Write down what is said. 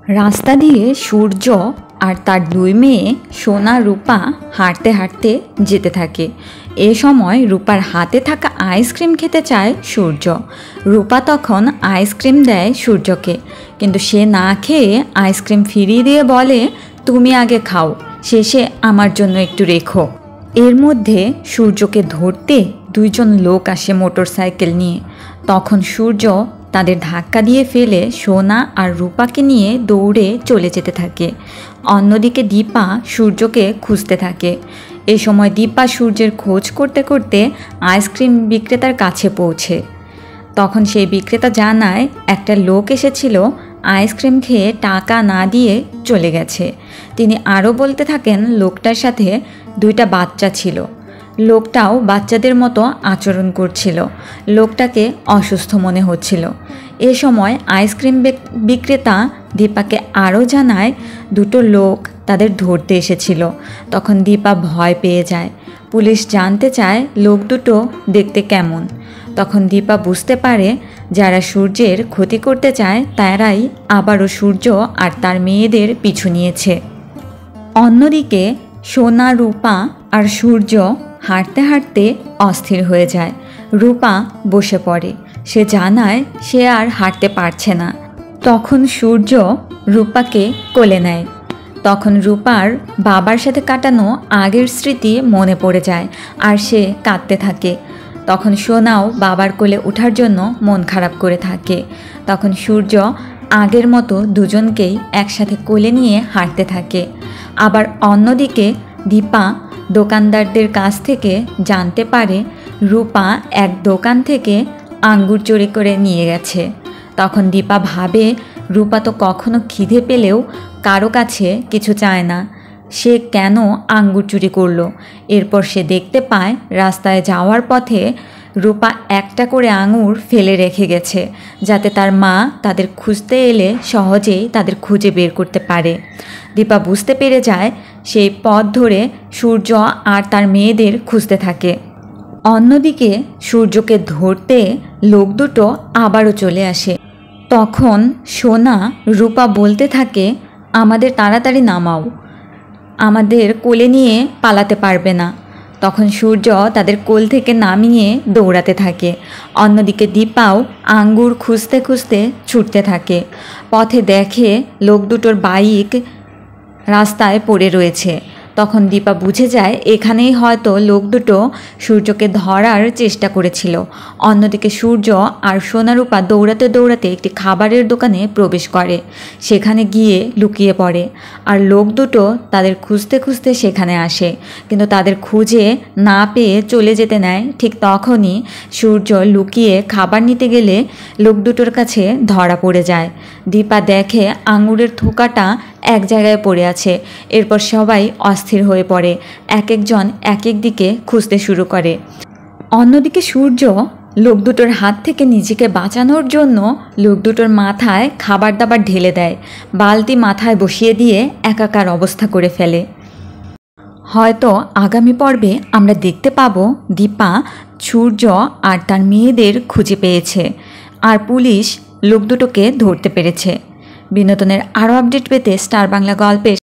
রাস্তা দিয়ে সূর্য আর তার দুই মেয়ে সোনা রূপা হাঁটতে হাঁটতে যেতে থাকে। এ সময় রূপার হাতে থাকা আইসক্রিম খেতে চায় সূর্য। রূপা তখন আইসক্রিম দেয় সূর্যকে, কিন্তু সে না খেয়ে আইসক্রিম ফিরিয়ে দিয়ে বলে, তুমি আগে খাও, শেষে আমার জন্য একটু রেখো। এর মধ্যে সূর্যকে ধরতে দুইজন লোক আসে মোটরসাইকেল নিয়ে। তখন সূর্য তাদের ধাক্কা দিয়ে ফেলে সোনা আর রূপাকে নিয়ে দৌড়ে চলে যেতে থাকে। অন্যদিকে দীপা সূর্যকে খুঁজতে থাকে। এ সময় দীপা সূর্যের খোঁজ করতে করতে আইসক্রিম বিক্রেতার কাছে পৌঁছে। তখন সেই বিক্রেতা জানায় একটা লোক এসেছিল, আইসক্রিম খেয়ে টাকা না দিয়ে চলে গেছে। তিনি আরও বলতে থাকেন লোকটার সাথে দুইটা বাচ্চা ছিল। লোকটাও বাচ্চাদের মতো আচরণ করছিল। লোকটাকে অসুস্থ মনে হচ্ছিল। এ সময় আইসক্রিম বিক্রেতা দীপাকে আরও জানায় দুটো লোক তাদের ধরতে এসেছিল। তখন দীপা ভয় পেয়ে যায়। পুলিশ জানতে চায় লোক দুটো দেখতে কেমন। তখন দীপা বুঝতে পারে যারা সূর্যের ক্ষতি করতে চায় তারাই আবারও সূর্য আর তার মেয়েদের পিছু নিয়েছে। অন্যদিকে সোনা, রূপা আর সূর্য হাঁটতে হাঁটতে অস্থির হয়ে যায়। রূপা বসে পড়ে। সে জানায় সে আর হাঁটতে পারছে না। তখন সূর্য রূপাকে কোলে নেয়। তখন রূপার বাবার সাথে কাটানো আগের স্মৃতি মনে পড়ে যায় আর সে কাঁদতে থাকে। তখন সোনাও বাবার কোলে ওঠার জন্য মন খারাপ করে থাকে। তখন সূর্য আগের মতো দুজনকেই একসাথে কোলে নিয়ে হাঁটতে থাকে। আবার অন্যদিকে দীপা দোকানদারদের কাছ থেকে জানতে পারে রূপা এক দোকান থেকে আঙ্গুর চুরি করে নিয়ে গেছে। তখন দীপা ভাবে রূপা তো কখনো খিদে পেলেও কারো কাছে কিছু চায় না, সে কেন আঙ্গুর চুরি করলো। এরপর সে দেখতে পায় রাস্তায় যাওয়ার পথে রূপা একটা করে আঙুর ফেলে রেখে গেছে, যাতে তার মা তাদের খুঁজতে এলে সহজেই তাদের খুঁজে বের করতে পারে। দীপা বুঝতে পেরে যায়, সেই পথ ধরে সূর্য আর তার মেয়েদের খুঁজতে থাকে। অন্যদিকে সূর্যকে ধরতে লোক দুটো আবারও চলে আসে। তখন সোনা রূপা বলতে থাকে, আমাদের তাড়াতাড়ি নামাও, আমাদের কোলে নিয়ে পালাতে পারবে না। তখন সূর্য তাদের কোল থেকে নামিয়ে দৌড়াতে থাকে। অন্যদিকে দীপাও আঙ্গুর খুঁজতে খুঁজতে ছুটতে থাকে। পথে দেখে লোক দুটোর বাইক রাস্তায় পড়ে রয়েছে। তখন দীপা বুঝে যায় এখানেই হয়তো লোক দুটো সূর্যকে ধরার চেষ্টা করেছিল। অন্যদিকে সূর্য আর সোনারূপা দৌড়াতে দৌড়াতে একটি খাবারের দোকানে প্রবেশ করে। সেখানে গিয়ে লুকিয়ে পড়ে। আর লোক দুটো তাদের খুঁজতে খুঁজতে সেখানে আসে, কিন্তু তাদের খুঁজে না পেয়ে চলে যেতে নেয়। ঠিক তখনই সূর্য লুকিয়ে খাবার নিতে গেলে লোক দুটোর কাছে ধরা পড়ে যায়। দীপা দেখে আঙুরের থোকাটা এক জায়গায় পড়ে আছে। এরপর সবাই অস্থির হয়ে পড়ে, এক একজন এক এক দিকে খুঁজতে শুরু করে। অন্যদিকে সূর্য লোক দুটোর হাত থেকে নিজেকে বাঁচানোর জন্য লোক দুটোর মাথায় খাবার দাবার ঢেলে দেয়। বালতি মাথায় বসিয়ে দিয়ে একাকার অবস্থা করে ফেলে। হয়তো আগামী পর্বে আমরা দেখতে পাবো দীপা সূর্য আর তার মেয়েদের খুঁজে পেয়েছে আর পুলিশ লোক দুটোকে ধরতে পেরেছে। বিনোদনের আরও আপডেট পেতে স্টার বাংলা গল্পে